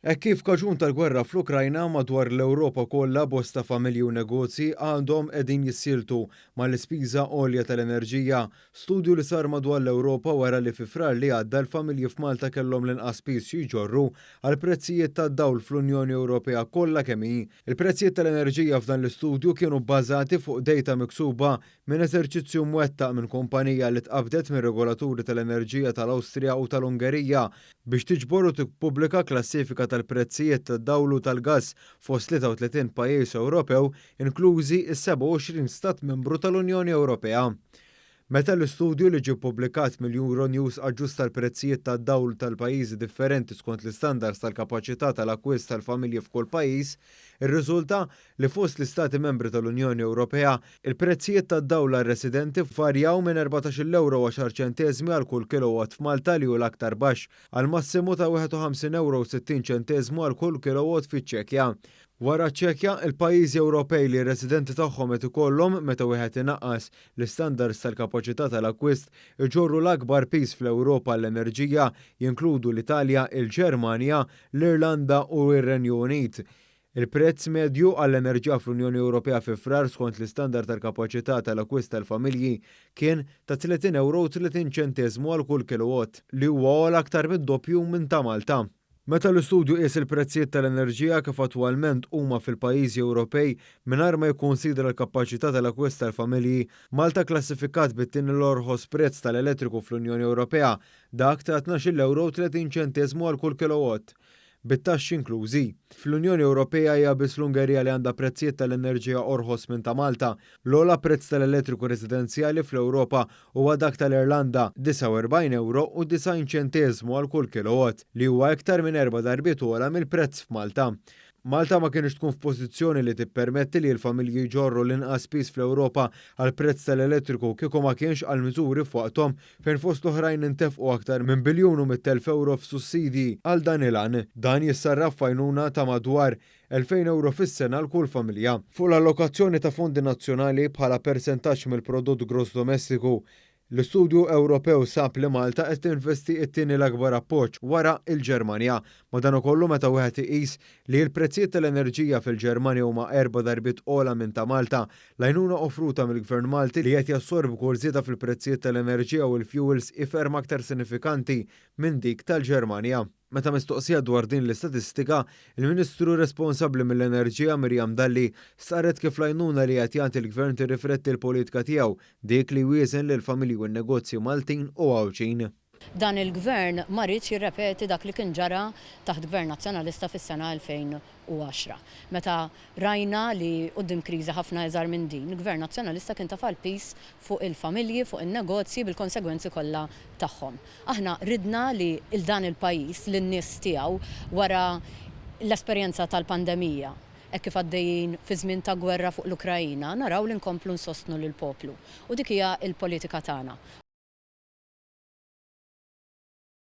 Hekk kif kaġun tal-gwerra fl-Ukrajna madwar l-Ewropa kollha bosta familji u negozji għandhom qegħdin jissiltu mal-ispiża għolja tal-enerġija. Studju li sar madwar l-Ewropa wara li fi frar li għadda l-familji f'Malta kellhom l-inqas piż jiġorru għal prezzijiet tad-dawl fl-Unjoni Ewropea kollha kemm hi. Il-prezzijiet tal-enerġija f'dan l-istudju kienu bbażati fuq dejta miksuba minn eżerċizzju mwettaq minn kumpanija li tqabdet minn regolaturi tal-enerġija tal-Awstrija u tal-Ungerija biex tiġbor u tippubblika klassifika tal-prezzijiet tad-dawl u tal-gass fost 33 pajjiż Ewropew, inklużi s-27 stat membru tal-Unjoni Ewropea. Meta l-istudju li ġie ppubblikat mill-Euronews aġġusta l-prezzijiet tad-dawl tal-pajjiżi differenti skont l-istandards tal-kapaċità tal-akkwist tal-familji f'kull pajjiż, irriżulta li fost l-istati membri tal-Unjoni Ewropea il-prezzijiet tad-dawl għar-residenti varjaw minn 14 euro 10 ċenteżmi għal kull kilowatt f'Malta li hu l-aktar baxx għal massimu ta' 51 euro 60 ċenteżmu għal kull kilowatt fiċ-Ċekja. Wara ċ-Ċekja, il-pajjiżi Ewropej li r-residenti tagħhom qed ikollhom meta wieħed inaqqas l-istandards tal-kapaċità tal-akkwist iġorru l-akbar piż fl-Ewropa għall-enerġija jinkludu l-Italja, il-Ġermanja, l-Irlanda u r-Renju Unit. Il-prezz medju għall-enerġija fl-Unjoni Ewropea fi frar skont l-istandard tal-kapaċità tal-akkwist tal-familji kien ta' 30 euro 30 ċenteżmu għal kull kilowatt li huwa l-aktar mid-doppju minn ta' Malta. Meta l-istudju qis il-prezzijiet tal-enerġija kif attwalment huma fil-pajjiżi Ewropej mingħajr ma jikkunsidra l-kapaċità tal-akkwist tal-familji, Malta klassifikat bit-tieni l-orħos prezz tal-elettriku fl-Unjoni Ewropea dak ta' 12 euro 30 ċenteżmu għal kull kilowatt, bit-taxxi inklużi. Fl-Unjoni Ewropea hija biss l-Ungerija li għandha prezzijiet tal-enerġija orħos minn ta' Malta. L-ogħla prezz tal-elettriku residenzjali fl-Ewropa huwa dak tal-Irlanda 49 euro u 90 ċenteżmu għal kull kilowatt li huwa iktar minn 4 darbiet ogħla mill-prezz f'Malta. Malta ma kienx tkun f'pożizzjoni li tippermetti li l-familji jġorru l-inqas piż fl-Ewropa għal prezz tal-elettriku kieku ma kienx għal miżuri f'waqthom fejn fost oħrajn intefqu aktar minn biljun u 100,000 euro f'sussidji għal dan il-għan. Dan jissarraf f'għajnuna ta' madwar 2,000 euro fis-sena għal kull familja. Fuq l-allokazzjoni ta' fondi nazzjonali bħala persentaġġ mill-prodott gross domestiku, l-istudju Ewropew sab li Malta qed tinvesti t-tieni l-akbar appoġġ wara l-Ġermanja. Madankollu meta wieħed iqis li l-prezzijiet tal-enerġija fil-Ġermanja huma 4 darbiet ogħla minn ta' Malta, l-għajnuna offruta mill-Gvern Malti li qed jassorbi kull żieda fil-prezzijiet tal-enerġija u l-fuels ferm aktar sinifikanti minn dik tal-Ġermanja. Meta mistoqsija dwar din l-istatistika, il-Ministru responsabbli mill-Enerġija Mirjam Dalli saret kif l-għajnuna li qed jagħti l-Gvern tirrifletti l-politika tiegħu dik li wieżen lill-familji u n-negozji Maltin u għawċin. Dan il-gvern ma rridx jirrepeti dak li kien ġara taħt gvern nazzjonalista fis-sena 2010. Meta rajna li quddiem kriżi ħafna eżar minn din, il-gvern nazzjonalista kien tafal piż fuq il-familji, fuq in-negozji bil-konsegwenzi kollha tagħhom. Aħna ridna li dan il-pajjiż lin-nies tiegħu wara l-esperjenza tal-pandemija hekk kif għaddejjin fi żmien ta' gwerra fuq l-Ukrajina, naraw li nkomplu nsostnu lill-poplu. U dik hija l-politika tagħna.